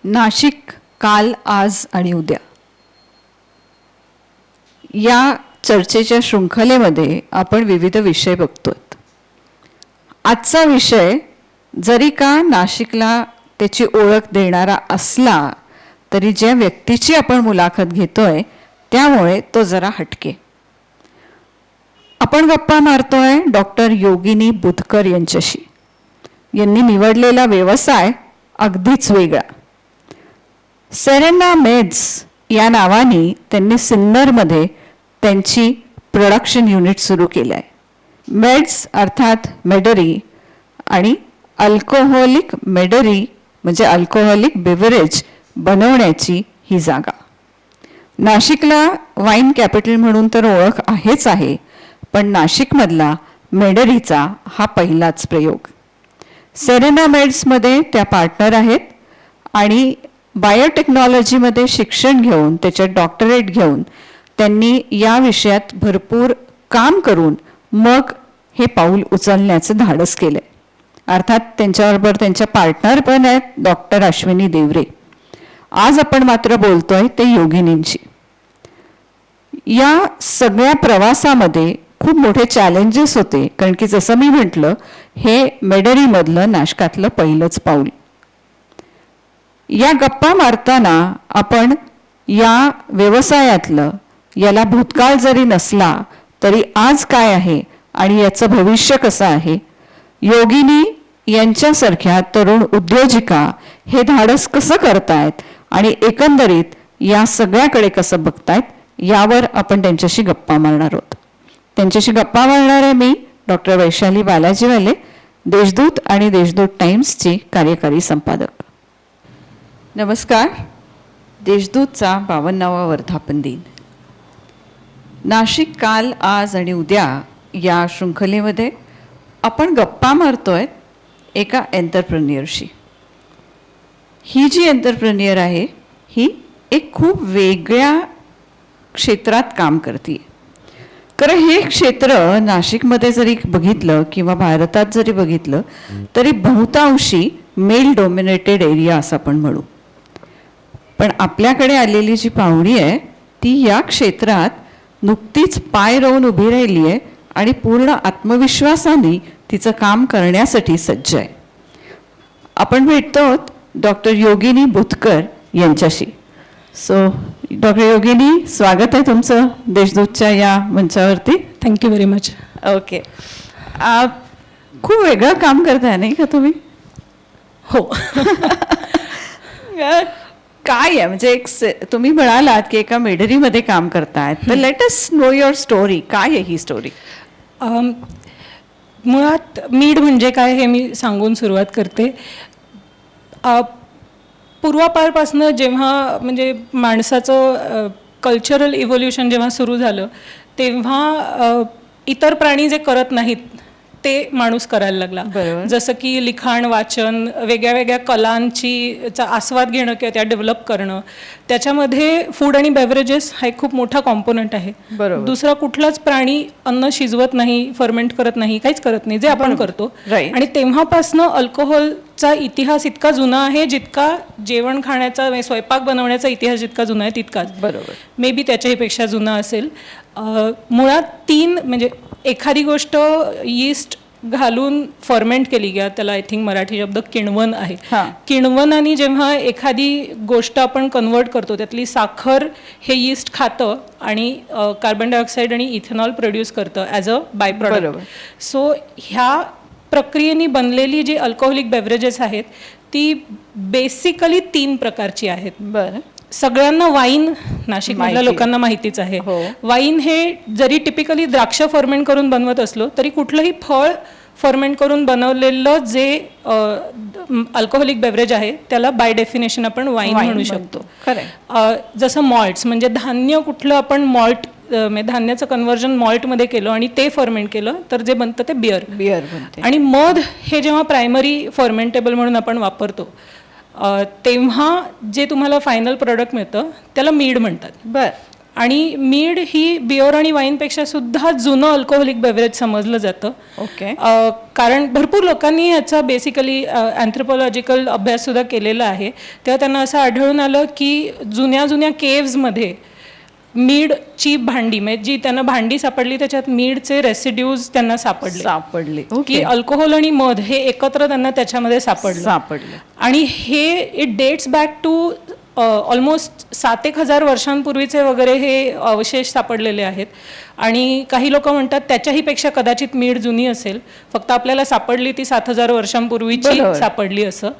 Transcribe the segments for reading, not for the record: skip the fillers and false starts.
नाशिक काल, आज आणि उद्या या चर्चेच्या शृंखलेमध्ये आपण विविध विषय बघतोय. आजचा विषय जरी का नाशिकला त्याची ओळख देणारा असला तरी ज्या व्यक्तीची आपण मुलाखत घेतोय त्यामुळे तो जरा हटके. आपण गप्पा मारतोय डॉक्टर योगिनी बुधकर यांच्याशी. यांनी निवडलेला व्यवसाय अगदीच वेगळा. सेरेना मेड्स या नावाने त्यांनी सिन्नरमध्ये त्यांची प्रोडक्शन युनिट सुरू केलं आहे. मेड्स अर्थात मेडरी आणि अल्कोहोलिक मेडरी म्हणजे अल्कोहोलिक बेवरेज बनवण्याची ही जागा. नाशिकला वाईन कॅपिटल म्हणून तर ओळख आहेच आहे, पण नाशिकमधला मेडरीचा हा पहिलाच प्रयोग. सेरेना मेड्समध्ये त्या पार्टनर आहेत आणि बायोटेक्नॉलॉजीमध्ये शिक्षण घेऊन त्याच्यात डॉक्टरेट घेऊन त्यांनी या विषयात भरपूर काम करून मग हे पाऊल उचलण्याचं धाडस केलं आहे. अर्थात त्यांच्याबरोबर त्यांच्या पार्टनर पण आहेत डॉक्टर अश्विनी देवरे. आज आपण मात्र बोलतोय ते योगिनींची. या सगळ्या प्रवासामध्ये खूप मोठे चॅलेंजेस होते, कारण की जसं मी म्हटलं हे मेडरीमधलं नाशकातलं पहिलंच पाऊल. या गप्पा मारताना आपण या व्यवसायातलं याला भूतकाळ जरी नसला तरी आज काय आहे आणि याचं भविष्य कसं आहे, योगिनी यांच्यासारख्या तरुण उद्योजिका हे धाडस कसं करतायत आणि एकंदरीत या सगळ्याकडे कसं बघतायत यावर आपण त्यांच्याशी गप्पा मारणार आहोत. त्यांच्याशी गप्पा मारणार आहे मी डॉक्टर वैशाली बालाजीवाले, देशदूत आणि देशदूत टाइम्सची कार्यकारी संपादक. नमस्कार. देशदूतचा 52वा वर्धापन दिन. नाशिक काल, आज आणि उद्या या शृंखलेमध्ये आपण गप्पा मारतोय एका एंटरप्रेन्युअरशी. ही जी एंटरप्रेन्युअर आहे ही एक खूप वेगळ्या क्षेत्रात काम करते. कारण हे क्षेत्र नाशिकमध्ये जरी बघितलं किंवा भारतात जरी बघितलं तरी बहुतांशी मेल डॉमिनेटेड एरिया असं आपण म्हणू. पण आपल्याकडे आलेली जी पाहुणी आहे ती या क्षेत्रात नुकतीच पाय रोवून उभी राहिली आहे आणि पूर्ण आत्मविश्वासाने तिचं काम करण्यासाठी सज्ज आहे. आपण भेटतो डॉक्टर योगिनी बुधकर यांच्याशी. सो डॉक्टर योगिनी, स्वागत आहे तुमचं देशदूतच्या या मंचावरती. Thank you very much. ओके. खूप वेगळं काम करताय नाही का तुम्ही? हो. काय आहे म्हणजे तुम्ही म्हणालात की एका मेडरीमध्ये काम करतायत, तर let us know your story. काय आहे ही स्टोरी? मुळात मीड म्हणजे काय हे मी सांगून सुरुवात करते. पूर्वापारपासनं जेव्हा म्हणजे माणसाचं कल्चरल इव्होल्युशन जेव्हा सुरू झालं तेव्हा इतर प्राणी जे करत नाहीत ते माणूस करायला लागला. जसं की लिखाण, वाचन, वेगळ्या वेगळ्या कलांची आस्वाद घेणं किंवा त्या डेव्हलप करणं. त्याच्यामध्ये फूड आणि बेव्हरेजेस हा एक खूप मोठा कॉम्पोनंट आहे. दुसरा कुठलाच प्राणी अन्न शिजवत नाही, फर्मेंट करत नाही, काहीच करत नाही जे आपण करतो. आणि तेव्हापासनं अल्कोहोलचा इतिहास इतका जुना आहे जितका जेवण खाण्याचा स्वयंपाक बनवण्याचा इतिहास जितका जुना आहे तितकाच मे बी त्याच्याहीपेक्षा जुना असेल. मुळात 3 म्हणजे एखादी गोष्ट यीस्ट घालून फर्मेंट केली किंवा त्याला आय थिंक मराठी शब्द किणवण आहे. किणवणाने जेव्हा एखादी गोष्ट आपण कन्वर्ट करतो त्यातली साखर हे यीस्ट खातं आणि कार्बन डायऑक्साईड आणि इथेनॉल प्रोड्यूस करतं as a bye product. So ह्या प्रक्रियेने बनलेली जी अल्कोहोलिक बेव्हरेजेस आहेत ती बेसिकली 3 प्रकारची आहेत. बरं. सगळ्यांना वाईन नाशिकमधल्या लोकांना माहितीच आहे. वाईन हे जरी टिपिकली द्राक्ष फर्मेंट करून बनवत असलो तरी कुठलंही फळ फर्मेंट करून बनवलेलं जे अल्कोहोलिक बेव्हरेज आहे त्याला बाय डेफिनेशन आपण वाईन म्हणू शकतो. जसं मॉल्ट्स म्हणजे धान्य कुठलं आपण मॉल्ट धान्याचं कन्व्हर्जन मॉल्टमध्ये केलं आणि ते फर्मेंट केलं तर जे बनतं ते बियर. आणि मध हे जेव्हा प्रायमरी फर्मेंटेबल म्हणून आपण वापरतो तेव्हा जे तुम्हाला फायनल प्रोडक्ट मिळतं त्याला मीड म्हणतात. आणि मीड ही बिअर आणि वाईनपेक्षा सुद्धा जुनं अल्कोहोलिक बेवरेज समजलं जातं. ओके. कारण भरपूर लोकांनी ह्याचा बेसिकली अँथ्रोपॉलॉजिकल अभ्याससुद्धा केलेला आहे. तेव्हा त्यांना असं आढळून आलं की जुन्या जुन्या केव्जमध्ये मीडची भांडी म्हणजे जी त्यांना भांडी सापडली त्याच्यात मीडचे रेसिड्यूज त्यांना सापडले की अल्कोहोल आणि मध हे एकत्र त्यांना त्याच्यामध्ये सापडलं. आणि हे it dates back to almost 7,000 वर्षांपूर्वीचे वगैरे हे अवशेष सापडलेले आहेत. आणि काही लोक म्हणतात त्याच्याही पेक्षा कदाचित मीड जुनी असेल, फक्त आपल्याला सापडली ती 7,000 वर्षांपूर्वीची सापडली असं.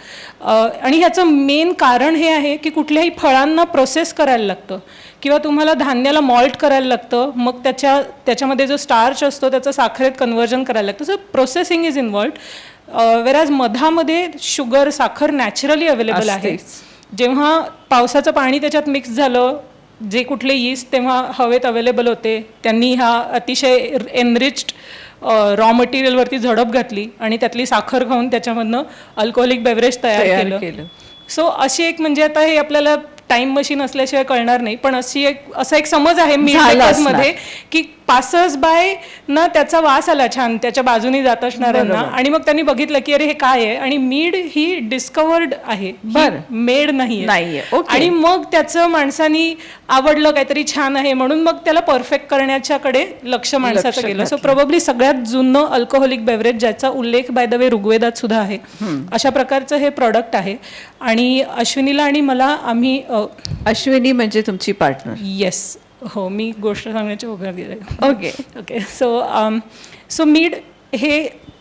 आणि ह्याचं मेन कारण हे आहे की कुठल्याही फळांना प्रोसेस करायला लागतं किंवा तुम्हाला धान्याला मॉल्ट करायला लागतं, मग त्याच्यामध्ये जो स्टार्च असतो त्याचं साखरेत कन्व्हर्जन करायला लागतं. So processing is involved. वेराज मधामध्ये शुगर साखर नॅचरली अवेलेबल आहे. जेव्हा पावसाचं पाणी त्याच्यात मिक्स झालं, जे कुठले यीस्ट तेव्हा हवेत अवेलेबल होते, त्यांनी ह्या अतिशय एनरिच्ड रॉ मटेरियलवरती झडप घातली आणि त्यातली साखर खाऊन त्याच्यामधनं अल्कोहोलिक बेवरेज तयार केलं. सो अशी एक म्हणजे आता हे आपल्याला टाइम मशीन असल्याशिवाय कळणार नाही, पण असा एक समज आहे मध्ये की पासर्स बाय ना त्याचा वास आला छान त्याच्या बाजूनी जात असणाऱ्यांना, आणि मग त्यांनी बघितलं की अरे हे काय आहे, आणि मीड ही डिस्कवर्ड आहे, मेड नाहीये. आणि मग त्याचं माणसानी आवडलं काहीतरी छान आहे म्हणून मग त्याला परफेक्ट करण्याच्याकडे लक्ष माणसाचं गेलं. सो प्रोबेबली सगळ्यात जुनं अल्कोहोलिक बेवरेज ज्याचा उल्लेख बाय द वे ऋग्वेदात सुद्धा आहे, अशा प्रकारचं हे प्रॉडक्ट आहे. आणि अश्विनीला आणि मला आम्ही अश्विनी म्हणजे तुमची पार्टनर? येस, हो, मी गोष्ट सांगण्याच्या ओघात गेले. ओके. सो मीड हे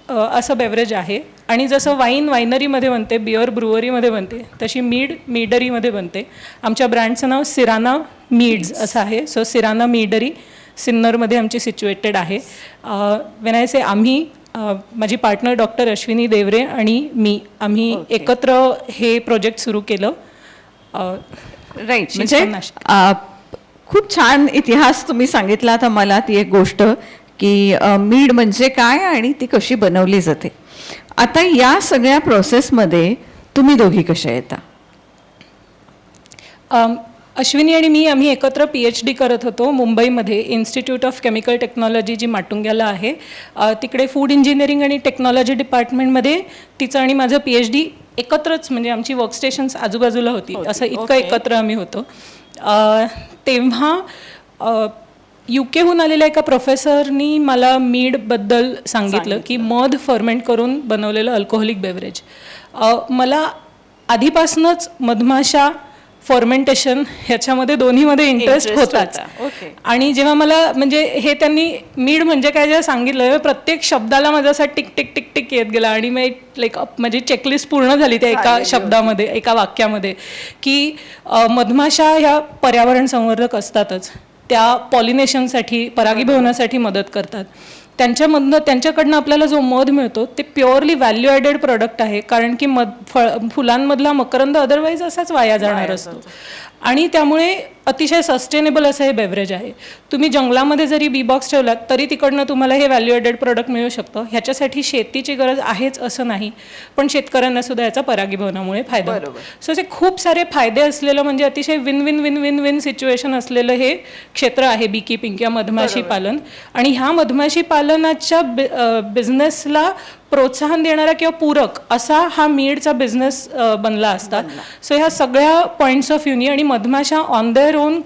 असं बेवरेज आहे. आणि जसं वायनरीमध्ये बनते, बिअर ब्रुवरीमध्ये बनते, तशी मीडरीमध्ये बनते. आमच्या ब्रँडचं नाव सिराना मीड्स असं आहे. सो सिराना मीडरी सिन्नरमध्ये आमची सिच्युएटेड आहे. वेन आय से आम्ही, माझी पार्टनर डॉक्टर अश्विनी देवरे आणि मी, आम्ही एकत्र हे प्रोजेक्ट सुरू केलं. राईट. म्हणजे खूप छान इतिहास तुम्ही सांगितला आता मला, ती एक गोष्ट की मीड म्हणजे काय आणि ती कशी बनवली जाते. आता या सगळ्या प्रोसेसमध्ये तुम्ही दोघी कशा येता? अश्विनी आणि मी आम्ही एकत्र PhD करत होतो मुंबईमध्ये, इन्स्टिट्यूट ऑफ केमिकल टेक्नॉलॉजी जी माटुंग्याला आहे. तिकडे फूड इंजिनिअरिंग आणि टेक्नॉलॉजी डिपार्टमेंटमध्ये तिचं आणि माझं PhD एकत्रच, म्हणजे आमची वर्कस्टेशन्स आजूबाजूला होती, असं इतकं एकत्र आम्ही होतो. तेव्हा UK आलेल्या एका प्रोफेसरनी मला मीडबद्दल सांगितलं की मध फर्मेंट करून बनवलेलं अल्कोहोलिक बेवरेज. मला आधीपासूनच मधमाशा, फॉर्मेंटेशन ह्याच्यामध्ये दोन्हीमध्ये इंटरेस्ट होताच. आणि जेव्हा मला म्हणजे हे त्यांनी मीड म्हणजे काय जेव्हा सांगितलं, प्रत्येक शब्दाला माझा असा टिक टिक टिक टिक येत गेला आणि मग लाईक माझी चेकलिस्ट पूर्ण झाली त्या एका शब्दामध्ये, एका वाक्यामध्ये, की मधमाशा ह्या पर्यावरण संवर्धक असतातच, त्या पॉलिनेशनसाठी, परागीभवनासाठी मदत करतात. त्यांच्याकडनं आपल्याला जो मध मिळतो ते प्युअरली व्हॅल्यू ॲडेड प्रोडक्ट आहे, कारण की फुलांमधला मकरंद अदरवाईज असाच वाया जाणार असतो. आणि त्यामुळे अतिशय सस्टेनेबल असं हे बेवरेज आहे. तुम्ही जंगलामध्ये जरी बी बॉक्स ठेवलात तरी तिकडनं तुम्हाला हे व्हॅल्यू ॲडेड प्रोडक्ट मिळू शकतं. ह्याच्यासाठी शेतीची गरज आहेच असं नाही, पण शेतकऱ्यांना सुद्धा याचा परागीभवनामुळे फायदा होतो. सो असे खूप सारे फायदे असलेलं, म्हणजे अतिशय win win win win win situation असलेलं हे क्षेत्र आहे बी कीपिंग किंवा मधमाशी पालन. आणि ह्या मधमाशी पालनाच्या बिझनेसला प्रोत्साहन देणारा किंवा पूरक असा हा मीडचा बिझनेस बनला असता. सो ह्या सगळ्या पॉईंट्स ऑफ व्ह्यूनी, आणि मधमाशा ऑन देअर ओन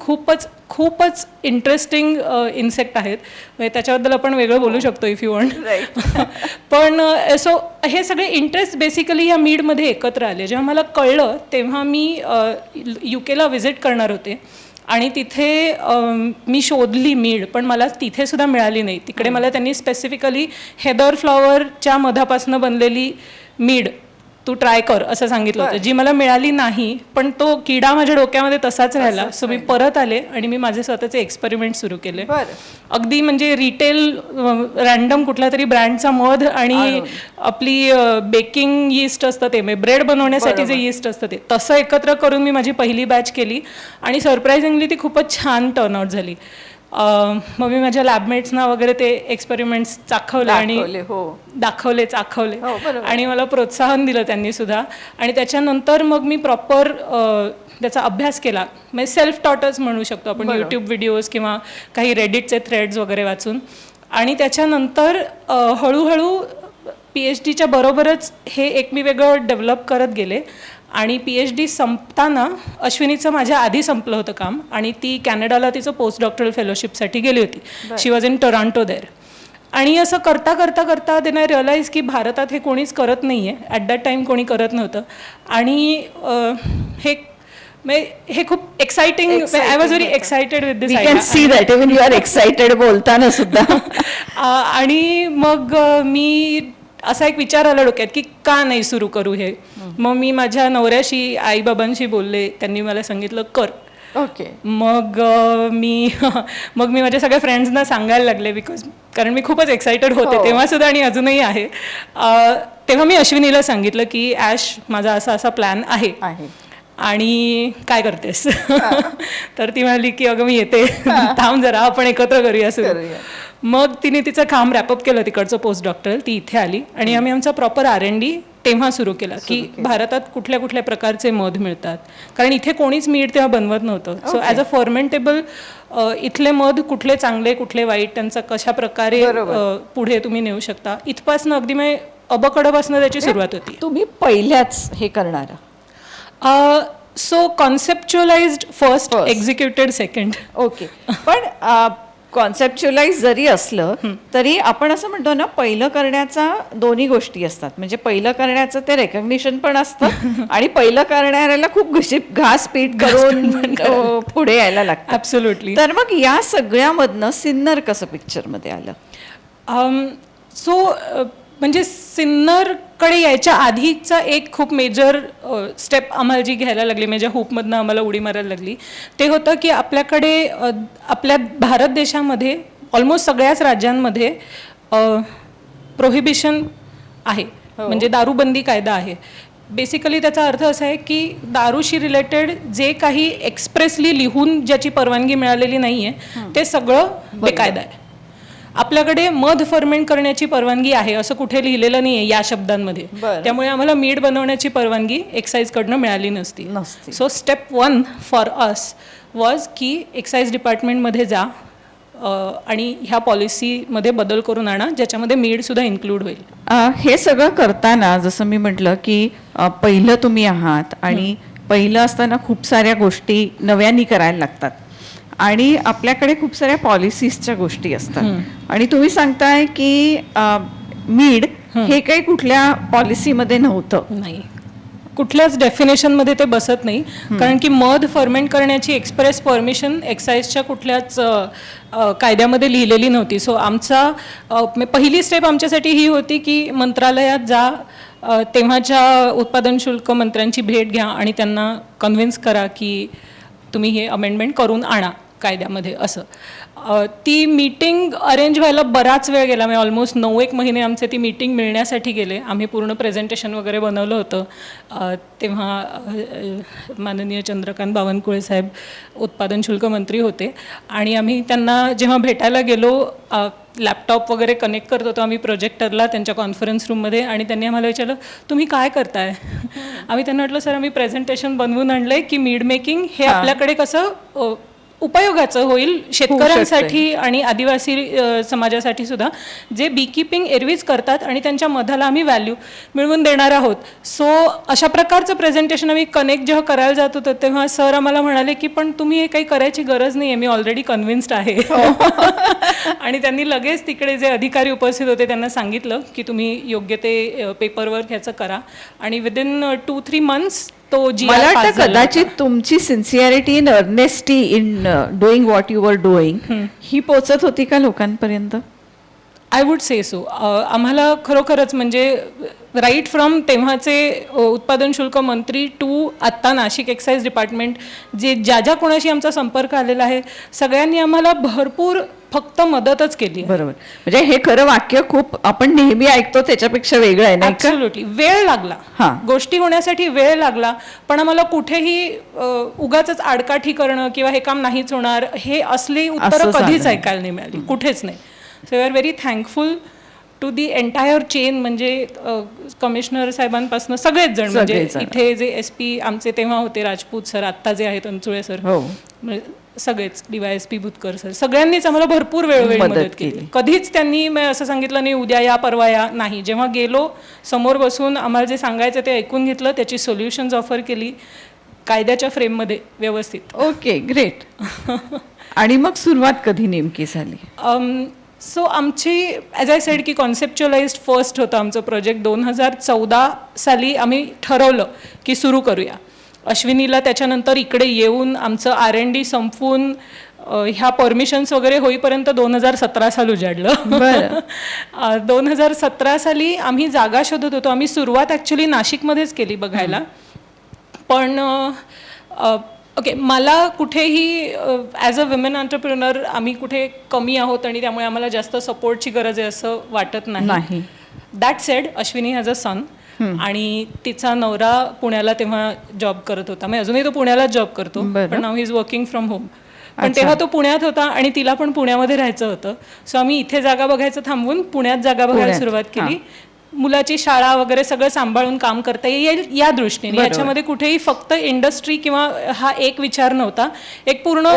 खूपच इंटरेस्टिंग इन्सेक्ट आहेत, त्याच्याबद्दल आपण वेगळं बोलू शकतो इफ यू वॉन्ट. पण सो हे सगळे इंटरेस्ट बेसिकली या मीडमध्ये एकत्र आले. जेव्हा मला कळलं तेव्हा मी UK व्हिजिट करणार होते आणि तिथे मी शोधली मीड, पण मला तिथे सुद्धा मिळाली नाही. तिकडे मला त्यांनी स्पेसिफिकली हेदर फ्लॉवरच्या मधापासून बनलेली मीड तू ट्राय कर असं सांगितलं होतं, जी मला मिळाली नाही. पण तो किडा माझ्या डोक्यामध्ये तसाच राहिला. सो मी परत आले आणि मी माझे स्वतःचे एक्सपेरिमेंट सुरू केले. अगदी म्हणजे रिटेल रॅन्डम कुठला तरी ब्रँडचा मध आणि आपली बेकिंग यीस्ट असतं ते, ब्रेड बनवण्यासाठी जे यीस्ट असतं ते, तसं एकत्र करून मी माझी पहिली बॅच केली आणि सरप्रायझिंगली ती खूपच छान टर्नआउट झाली. मग मी माझ्या लॅबमेट्सना वगैरे ते एक्सपेरिमेंट्स चाखवले आणि चाखवले आणि मला प्रोत्साहन दिलं त्यांनी सुद्धा. आणि त्याच्यानंतर मग मी प्रॉपर त्याचा अभ्यास केला, म्हणजे सेल्फ टॉटच म्हणू शकतो आपण, यूट्यूब व्हिडिओज किंवा काही रेडिटचे थ्रेड्स वगैरे वाचून. आणि त्याच्यानंतर हळूहळू PhDच्या बरोबरच हे एक मी वेगळं डेव्हलप करत गेले. आणि PhD संपताना अश्विनीचं माझ्या आधी संपलं होतं काम आणि ती कॅनडाला तिचं पोस्ट डॉक्टरल फेलोशिपसाठी गेली होती. शी वॉज इन टोरंटो देअर. आणि असं करता करता करता देन आय रिअलाइज की भारतात हे कोणीच करत नाही आहे. ॲट दॅट टाईम कोणी करत नव्हतं. आणि हे खूप exciting, I was very excited with this. We can see that even you are excited बोलताना सुद्धा. आणि मग मी असा एक विचार आला डोक्यात की का नाही सुरू करू हे. मग मी माझ्या नवऱ्याशी, आईबाबांशी बोलले. त्यांनी मला सांगितलं कर. ओके. मग मी माझ्या सगळ्या फ्रेंड्सना सांगायला लागले, कारण मी खूपच एक्साइटेड होते तेव्हा सुद्धा आणि अजूनही आहे. तेव्हा मी अश्विनीला सांगितलं की ॲश, माझा असा प्लॅन आहे आणि काय करतेस. तर ती म्हणाली की अगं मी येते, थांब जरा, आपण एकत्र करूया सुरू. मग तिने तिचं काम रॅपअप केलं तिकडचं पोस्ट डॉक्टरल. ती इथे आली आणि आम्ही आमचा प्रॉपर R&D तेव्हा सुरू केला की भारतात कुठल्या कुठल्या प्रकारचे मध मिळतात, कारण इथे कोणीच मीठ तेव्हा बनवत नव्हतं. सो ॲज अ फॉर्मेंटेबल इथले मध कुठले चांगले कुठले वाईट, त्यांचा कशा प्रकारे पुढे तुम्ही नेऊ शकता, इथपासनं अगदी म्हणजे अबकडपासनं त्याची सुरुवात होती. तुम्ही पहिल्याच हे करणारा. So conceptualized first, executed second. Okay. पण कॉन्सेप्च्युअलाइज जरी असलं तरी आपण असं म्हणतो ना, पहिलं करण्याचा दोन्ही गोष्टी असतात. म्हणजे पहिलं करण्याचं ते रेकग्निशन पण असतं आणि पहिलं करणाऱ्याला खूप घास पीठ करून पुढे यायला लागतं. ॲब्सोल्युटली. तर मग या सगळ्यामधनं सिन्नर कसं पिक्चरमध्ये आलं? सो म्हणजे सिन्नरकडे यायच्या आधीचा एक खूप मेजर स्टेप आम्हाला जी घ्यायला लागली, म्हणजे हुपमधनं आम्हाला उडी मारायला लागली, ते होतं की आपल्याकडे आपल्या भारत देशामध्ये ऑलमोस्ट सगळ्याच राज्यांमध्ये प्रोहिबिशन आहे, म्हणजे दारूबंदी कायदा आहे. बेसिकली त्याचा अर्थ असा आहे की दारूशी रिलेटेड जे काही एक्सप्रेसली लिहून ज्याची परवानगी मिळालेली नाही आहे ते सगळं बेकायदा आहे. आपल्याकडे मध फर्मेंट करण्याची परवानगी आहे असं कुठे लिहिलेलं नाही आहे या शब्दांमध्ये. त्यामुळे आम्हाला मीठ बनवण्याची परवानगी एक्साईजकडनं मिळाली नसती. So step 1 for us was की एक्साईज डिपार्टमेंटमध्ये जा आणि ह्या पॉलिसीमध्ये बदल करून आणा ज्याच्यामध्ये मीठ सुद्धा इन्क्लूड होईल. हे सगळं करताना जसं मी म्हटलं की पहिलं तुम्ही आहात आणि पहिलं असताना खूप साऱ्या गोष्टी नव्याने करायला लागतात आणि आपल्याकडे खूप साऱ्या पॉलिसीजच्या गोष्टी असतात आणि तुम्ही सांगताय की मीड हे काही कुठल्या पॉलिसीमध्ये नव्हतं. नाही, कुठल्याच डेफिनेशनमध्ये ते बसत नाही, कारण की मध फर्मेंट करण्याची एक्सप्रेस परमिशन एक्साईजच्या कुठल्याच कायद्यामध्ये लिहिलेली नव्हती. सो आमचा पहिली स्टेप आमच्यासाठी ही होती की मंत्रालयात जा, तेव्हाच्या उत्पादन शुल्क मंत्र्यांची भेट घ्या आणि त्यांना कन्व्हिन्स करा की तुम्ही हे अमेंडमेंट करून आणा कायद्यामध्ये असं. ती मीटिंग अरेंज व्हायला बराच वेळ गेला, म्हणजे ऑलमोस्ट 9-1 महिने आमचे ती मीटिंग मिळण्यासाठी गेले. आम्ही पूर्ण प्रेझेंटेशन वगैरे बनवलं होतं. तेव्हा माननीय चंद्रकांत बावनकुळे साहेब उत्पादन शुल्क मंत्री होते आणि आम्ही त्यांना जेव्हा भेटायला गेलो, लॅपटॉप वगैरे कनेक्ट करत होतो आम्ही प्रोजेक्टरला त्यांच्या कॉन्फरन्स रूममध्ये आणि त्यांनी आम्हाला विचारलं तुम्ही काय करताय. आम्ही त्यांना म्हटलं सर आम्ही प्रेझेंटेशन बनवून आणलं आहे की मीड मेकिंग हे आपल्याकडे कसं उपयोगाचं होईल शेतकऱ्यांसाठी आणि आदिवासी समाजासाठी सुद्धा, जे बीकीपिंग एरवीच करतात आणि त्यांच्या मधाला आम्ही व्हॅल्यू मिळवून देणार आहोत. सो अशा प्रकारचं प्रेझेंटेशन आम्ही कनेक्ट जेव्हा करायला जात होतो तेव्हा सर आम्हाला म्हणाले की पण तुम्ही हे काही करायची गरज नाही आहे, मी ऑलरेडी कन्व्हिन्स्ड आहे. आणि त्यांनी लगेच तिकडे जे अधिकारी उपस्थित होते त्यांना सांगितलं की तुम्ही योग्य ते पेपरवर्क ह्याचं करा आणि विदिन 2-3 मंथ्स तो मला वाटतं कदाचित तुमची sincerity in earnestness in doing what you are doing ही पोचत होती का लोकांपर्यंत? I would say so. आम्हाला खरोखरच म्हणजे राईट फ्रॉम तेव्हाचे उत्पादन शुल्क मंत्री टू आत्ता नाशिक एक्साईज डिपार्टमेंट जे ज्या कोणाशी आमचा संपर्क आलेला आहे सगळ्यांनी आम्हाला भरपूर फक्त मदतच केली. बरोबर, म्हणजे हे खरं वाक्य खूप आपण नेहमी ऐकतो त्याच्यापेक्षा वेगळं आहे. ॲब्सोल्युटली. वेळ लागला, गोष्टी होण्यासाठी वेळ लागला, पण आम्हाला कुठेही उगाच आडकाठी करणं किंवा हे काम नाहीच होणार हे असली उत्तरं कधीच ऐकायला नाही मिळाली, कुठेच नाही. So we are very thankful to the entire chain, म्हणजे कमिशनर साहेबांपासून सगळेच जण, म्हणजे सगळेजण. इथे जे SP आमचे तेव्हा होते राजपूत सर, आत्ता जे आहेत अंचुळे सर, हो. म्हणजे सगळेच, DYSP भुतकर सर, सगळ्यांनीच आम्हाला भरपूर वेळोवेळी मदत केली. कधीच त्यांनी असं सांगितलं नाही उद्या या परवा या, नाही. जेव्हा गेलो समोर बसून आम्हाला जे सांगायचं ते ऐकून घेतलं, त्याची सोल्युशन्स ऑफर केली कायद्याच्या फ्रेममध्ये व्यवस्थित. Okay, great. आणि मग सुरुवात कधी नेमकी झाली? सो आमची ॲज आय सेड की कॉन्सेप्च्युअलाइज्ड फर्स्ट होतं आमचं प्रोजेक्ट. 2014 साली आम्ही ठरवलं की सुरू करूया. अश्विनीला त्याच्यानंतर इकडे येऊन आमचं R&D संपवून ह्या परमिशन्स वगैरे होईपर्यंत 2017 साल उजाडलं. 2017 साली आम्ही जागा शोधत होतो. आम्ही सुरुवात ॲक्च्युली नाशिकमध्येच केली बघायला, पण ओके, मला कुठेही ॲज अ विमेन एंटरप्रेन्युअर आम्ही कुठे कमी आहोत आणि त्यामुळे आम्हाला जास्त सपोर्टची गरज आहे असं वाटत नाही. That said, Ashwini has a son, आणि तिचा नवरा पुण्याला तेव्हा जॉब करत होता. म्हणजे अजूनही तो पुण्यालाच जॉब करतो, पण now he is working from home. पण तेव्हा तो पुण्यात होता आणि तिला पण पुण्यामध्ये राहायचं होतं. सो आम्ही इथे जागा बघायचं थांबवून पुण्यात जागा बघायला सुरुवात केली. मुलाची शाळा वगैरे सगळं सांभाळून काम करता येईल या दृष्टीने. याच्यामध्ये कुठेही फक्त इंडस्ट्री किंवा हा एक विचार नव्हता, एक पूर्ण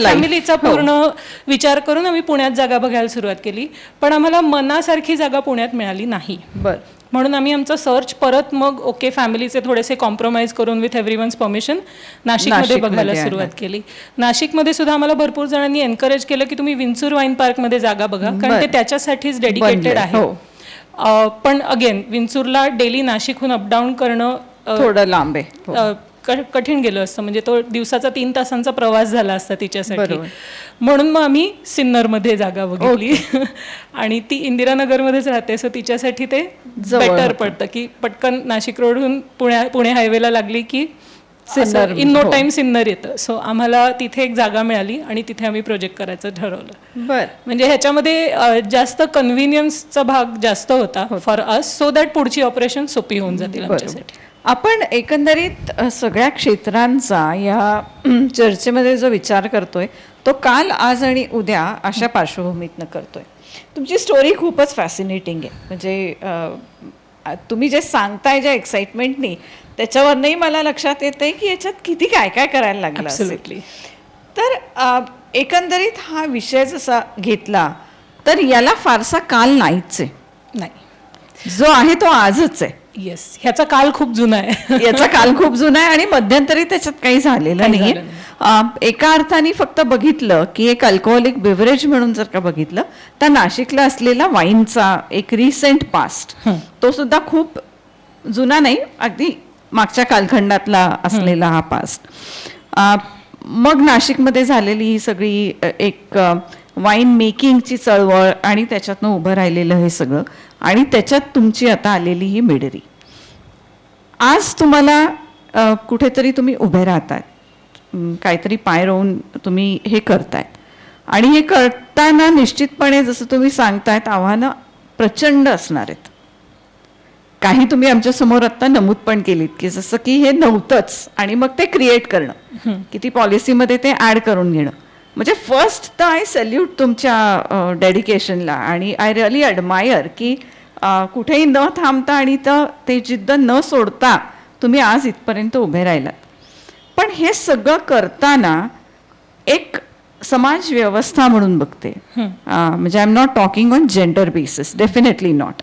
फॅमिलीचा पूर्ण विचार करून आम्ही पुण्यात जागा बघायला सुरुवात केली. पण आम्हाला मनासारखी जागा पुण्यात मिळाली नाही. म्हणून आम्ही आमचं सर्च परत मग ओके फॅमिलीचे थोडेसे कॉम्प्रोमाइज करून विथ एव्हरीवन्स परमिशन नाशिकमध्ये बघायला सुरुवात केली. नाशिकमध्ये सुद्धा आम्हाला भरपूर जणांनी एनकरेज केलं की तुम्ही विंचूर वाईन पार्कमध्ये जागा बघा, कारण ते त्याच्यासाठीच डेडिकेटेड आहे. पण अगेन विंचूरला डेली नाशिकहून अपडाऊन करणं थोडं लांब आहे, कठीण गेलं असतं. म्हणजे तो दिवसाचा 3 तासांचा प्रवास झाला असता तिच्यासाठी. म्हणून मग आम्ही सिन्नरमध्ये जागा बघितली आणि ती इंदिरानगरमध्येच राहते, सो तिच्यासाठी ते बेटर पडतं की पटकन नाशिक रोडहून पुणे हायवेला लागली की इन नो टाइम सिन्नर येतं. सो आम्हाला तिथे एक जागा मिळाली आणि तिथे आम्ही प्रोजेक्ट करायचं ठरवलं. म्हणजे ह्याच्यामध्ये जास्त कन्व्हिनियन्सचा भाग जास्त होता फॉर अस, सो दॅट पुढची ऑपरेशन सोपी होऊन जातील आमच्यासाठी. आपण एकंदरीत सगळ्या क्षेत्रांचा या चर्चेमध्ये जो विचार करतोय तो काल, आज आणि उद्या अशा पार्श्वभूमीतनं करतोय. तुमची स्टोरी खूपच फॅसिनेटिंग आहे. म्हणजे तुम्ही जे सांगताय ज्या एक्साइटमेंटनी, त्याच्यावरनंही मला लक्षात येते की याच्यात किती काय काय करायला लागलं असेल. तर एकंदरीत हा विषय जसा घेतला तर याला फारसा काल नाहीच आहे, नाही, जो आहे तो आजच आहे. येस, ह्याचा काल खूप जुना आहे. याचा काल खूप जुना आहे आणि मध्यंतरी त्याच्यात काही झालेलं नाही. एका अर्थाने फक्त बघितलं की एक अल्कोहोलिक बेव्हरेज म्हणून जर का बघितलं तर नाशिकला असलेला वाईनचा एक रिसेंट पास्ट, तो सुद्धा खूप जुना नाही, अगदी मागच्या कालखंडातला असलेला हा पास्ट. मग नाशिकमध्ये झालेली ही सगळी एक वाईन मेकिंगची चळवळ आणि त्याच्यातनं उभं राहिलेलं हे सगळं, आणि त्याच्यात तुमची आता आलेली ही मेडरी. आज तुम्हाला कुठेतरी तुम्ही उभे राहताय, काहीतरी पाय रोवून तुम्ही हे करतायत, आणि हे करताना निश्चितपणे जसं तुम्ही सांगतायत आव्हानं प्रचंड असणार आहेत. काही तुम्ही आमच्या समोर आत्ता नमूद पण केलीत की जसं की हे नव्हतंच आणि मग ते क्रिएट करणं, की ती पॉलिसीमध्ये ते ॲड करून घेणं. म्हणजे फर्स्ट तर आय सॅल्यूट तुमच्या डेडिकेशनला, आणि आय रिअली ॲडमायर की कुठेही न थांबता आणि ते जिद्द न सोडता तुम्ही आज इथपर्यंत उभे राहिलात. पण हे सगळं करताना एक समाज व्यवस्था म्हणून बघते, म्हणजे I am not talking on gender basis, definitely not,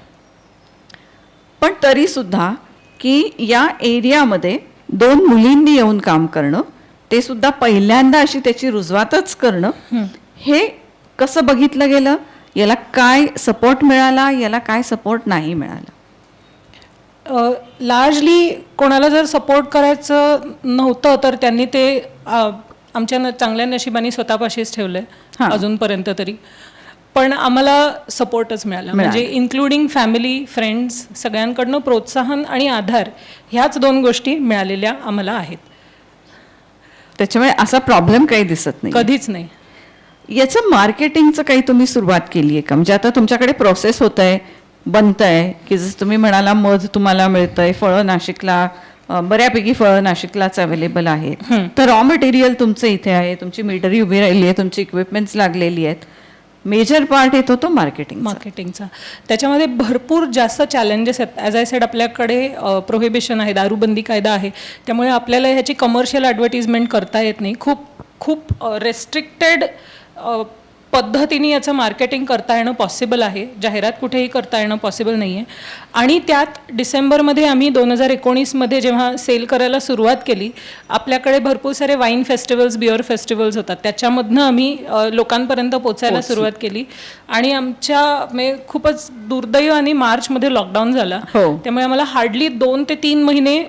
पण तरी सुद्धा की या एरियामध्ये 2 मुलींनी येऊन काम करणं, ते सुद्धा पहिल्यांदा अशी त्याची रुजवातच करणं, हे कसं बघितलं गेलं? याला काय सपोर्ट मिळाला, याला काय सपोर्ट नाही मिळाला? लार्जली कोणाला जर सपोर्ट करायचं नव्हतं तर त्यांनी ते आमच्या चांगल्या नशिबाने स्वतःपाशीच ठेवलंय अजूनपर्यंत तरी. पण आम्हाला सपोर्टच मिळाला, म्हणजे इन्क्लुडिंग फॅमिली, फ्रेंड्स, सगळ्यांकडनं प्रोत्साहन आणि आधार, ह्याच 2 गोष्टी मिळालेल्या आम्हाला आहेत. त्याच्यामुळे असा प्रॉब्लेम काही दिसत नाही, कधीच नाही. याचं मार्केटिंगचं काही तुम्ही सुरुवात केली आहे का? म्हणजे आता तुमच्याकडे प्रोसेस होत आहे, बनत आहे, की जसं तुम्ही म्हणाला मध तुम्हाला मिळतंय, फळं नाशिकला, बऱ्यापैकी फळं नाशिकलाच अवेलेबल आहेत, तर रॉ मटेरियल तुमचं इथे आहे, तुमची मीटरी उभी राहिली आहे, तुमची इक्विपमेंट्स लागलेली आहेत, मेजर पार्ट येतो तो मार्केटिंग. मार्केटिंगचा. त्याच्यामध्ये भरपूर जास्त चॅलेंजेस आहेत. ॲज आय सेड, आपल्याकडे प्रोहिबिशन आहे, दारूबंदी कायदा आहे, त्यामुळे आपल्याला ह्याची कमर्शियल ॲडव्हर्टिजमेंट करता येत नाही. खूप रेस्ट्रिक्टेड पद्धतीने याचं मार्केटिंग करता येणं पॉसिबल आहे. जाहिरात कुठेही करता येणं पॉसिबल नाही आहे. आणि त्यात डिसेंबरमध्ये आम्ही 2019मध्ये जेव्हा सेल करायला सुरुवात केली, आपल्याकडे भरपूर सारे वाईन फेस्टिवल्स, बिअर फेस्टिवल्स होतात. त्याच्यामधनं आम्ही लोकांपर्यंत पोचायला सुरुवात केली. आणि आमच्या म्हणजे खूपच दुर्दैवाने मार्चमध्ये लॉकडाऊन झाला. त्यामुळे आम्हाला हार्डली 2 ते 3 महिने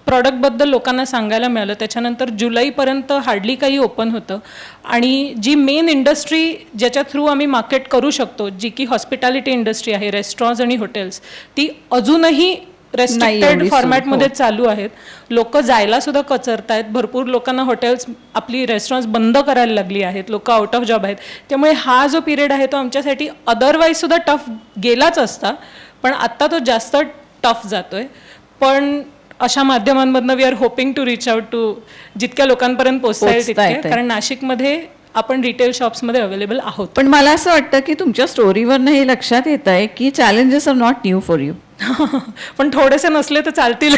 प्रॉडक्टबद्दल लोकांना सांगायला मिळालं. त्याच्यानंतर जुलैपर्यंत हार्डली काही ओपन होतं. आणि जी मेन इंडस्ट्री ज्याच्या थ्रू आम्ही मार्केट करू शकतो, जी की हॉस्पिटॅलिटी इंडस्ट्री आहे, रेस्टॉरंट्स आणि हॉटेल्स, ती अजूनही रेस्ट्रिक्टेड फॉर्मॅटमध्ये चालू आहेत. लोक जायला सुद्धा कचरत आहेत. भरपूर लोकांना हॉटेल्स, आपली रेस्टॉरंट्स बंद करायला लागली आहेत. लोक आउट ऑफ जॉब आहेत. त्यामुळे हा जो पिरियड आहे तो आमच्यासाठी अदरवाईज सुद्धा टफ गेलाच असता, पण आत्ता तो जास्त टफ जातोय. पण अशा माध्यमांमधनं we are hoping to reach out to जितक्या लोकांपर्यंत पोहोचता येईल तितके, कारण नाशिकमध्ये आपण रिटेल शॉप्समध्ये अवेलेबल आहोत. पण मला असं वाटतं की तुमच्या स्टोरीवरनं हे लक्षात येत आहे की challenges are not new for you. पण थोडेसे नसले तर चालतील.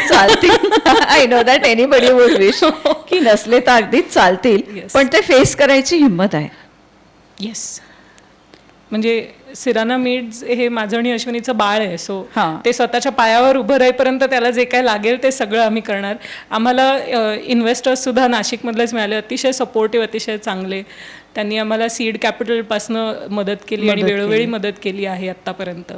I know that anybody would wish की नसले तर अगदीच चालतील, पण ते फेस करायची हिंमत आहे. येस, म्हणजे सिराना मीड्स हे माझं आणि अश्विनीचं बाळ आहे. सो ते स्वतःच्या पायावर उभं राहीपर्यंत त्याला जे काय लागेल ते सगळं आम्ही करणार. आम्हाला इन्व्हेस्टर्स सुद्धा नाशिकमधलेच मिळाले, अतिशय सपोर्टिव्ह, अतिशय चांगले. त्यांनी आम्हाला सीड कॅपिटलपासनं मदत केली आणि वेळोवेळी मदत केली आहे आत्तापर्यंत.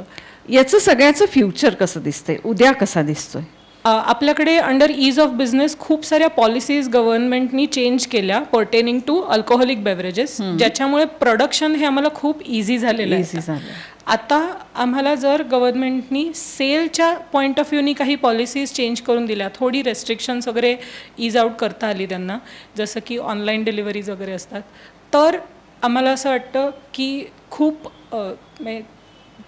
याचं सगळ्याचं फ्युचर कसं दिसतंय, उद्या कसा दिसतोय? आपल्याकडे अंडर ईज ऑफ बिझनेस खूप साऱ्या पॉलिसीज गव्हर्नमेंटनी चेंज केल्या पर्टेनिंग टू अल्कोहोलिक बेवरेजेस, ज्याच्यामुळे प्रोडक्शन हे आम्हाला खूप इझी झालेलं आहे. आता आम्हाला जर गव्हर्नमेंटनी सेलच्या पॉईंट ऑफ व्ह्यूनी काही पॉलिसीज चेंज करून दिल्या, थोडी रेस्ट्रिक्शन्स वगैरे ईज आउट करता आली त्यांना, जसं की ऑनलाईन डिलिव्हरीज वगैरे असतात, तर आम्हाला असं वाटतं की खूप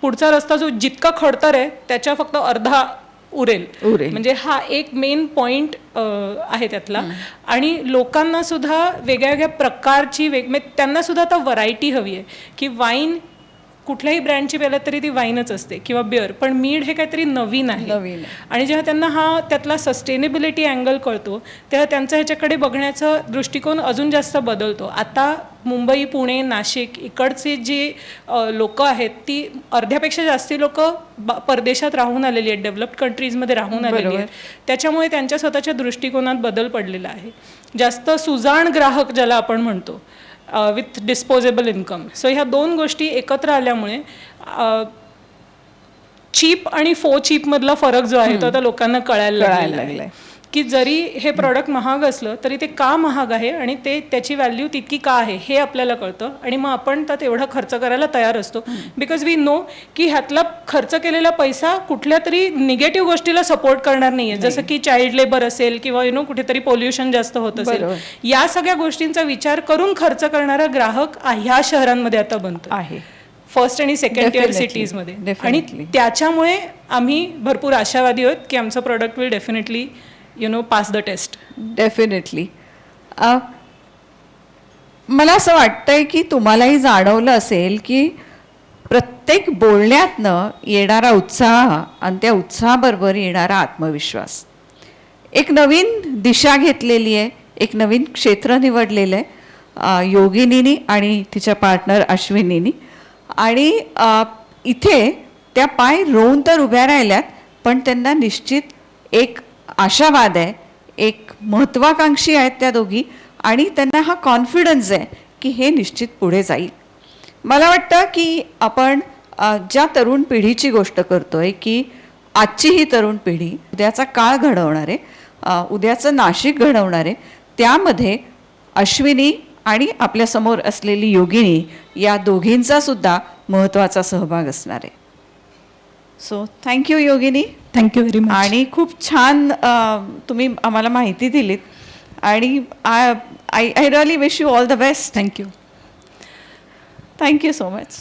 पुढचा रस्ता जो जितका खडतर आहे त्याच्या फक्त अर्धा उरेल. म्हणजे हा एक मेन पॉइंट आहे त्यातला. आणि लोकांना सुद्धा वेगळ्या वेगळ्या प्रकारची त्यांना सुद्धा आता व्हरायटी हवी आहे की वाईन कुठल्याही ब्रँडची प्यायला तरी ती वाईनच असते किंवा बिअर, पण मीड हे काहीतरी नवीन आहे. आणि जेव्हा त्यांना हा त्यातला सस्टेनेबिलिटी अँगल कळतो तेव्हा त्यांचा ह्याच्याकडे बघण्याचा दृष्टिकोन अजून जास्त बदलतो. आता मुंबई, पुणे, नाशिक इकडची जी लोक आहेत ती अर्ध्यापेक्षा जास्ती लोक परदेशात राहून आलेली आहेत, डेव्हलप्ड कंट्रीजमध्ये राहून आलेली आहेत. त्याच्यामुळे त्यांच्या स्वतःच्या दृष्टिकोनात बदल पडलेला आहे. जास्त सुजाण ग्राहक ज्याला आपण म्हणतो, विथ डिस्पोजेबल इन्कम. सो ह्या 2 गोष्टी एकत्र आल्यामुळे चीप आणि फो चीप मधला फरक जो आहे तो आता लोकांना कळायला लागलाय की जरी हे प्रॉडक्ट महाग असलं तरी ते का महाग आहे आणि ते त्याची व्हॅल्यू तितकी का आहे हे आपल्याला कळतं. आणि मग आपण त्यात एवढा खर्च करायला तयार असतो, बिकॉज वी नो की ह्यातला खर्च केलेला पैसा कुठल्या तरी निगेटिव्ह गोष्टीला सपोर्ट करणार नाहीये, जसं की चाइल्ड लेबर असेल किंवा कुठेतरी पोल्युशन जास्त होत असेल. या सगळ्या गोष्टींचा विचार करून खर्च करणारा ग्राहक ह्या शहरांमध्ये आता बनतो आहे, फर्स्ट आणि सेकंड टियर सिटीजमध्ये. आणि त्याच्यामुळे आम्ही भरपूर आशावादी आहोत की आमचं product will definitely pass the test. Definitely. मला असं वाटतंय की तुम्हालाही जाणवलं असेल की प्रत्येक बोलण्यातनं येणारा उत्साह आणि त्या उत्साहाबरोबर येणारा आत्मविश्वास, एक नवीन दिशा घेतलेली आहे, एक नवीन क्षेत्र निवडलेलं आहे योगिनीनी आणि तिच्या पार्टनर अश्विनीनी. आणि इथे त्या पाय रोवून तर उभ्या राहिल्यात, पण त्यांना निश्चित एक आशावाद आहे, एक महत्त्वाकांक्षी आहेत त्या दोघी, आणि त्यांना हा कॉन्फिडन्स आहे की हे निश्चित पुढे जाईल. मला वाटतं की आपण ज्या तरुण पिढीची गोष्ट करतोय की आजची ही तरुण पिढी उद्याचा काळ घडवणार आहे, उद्याचं नाशिक घडवणार आहे, त्यामध्ये अश्विनी आणि आपल्यासमोर असलेली योगिनी या दोघींचा सुद्धा महत्त्वाचा सहभाग असणार आहे. So thank you Yogini. Thank you very much. आणि खूप छान तुम्ही आम्हाला माहिती दिलीत आणि I really wish you all the best. Thank you. Thank you so much.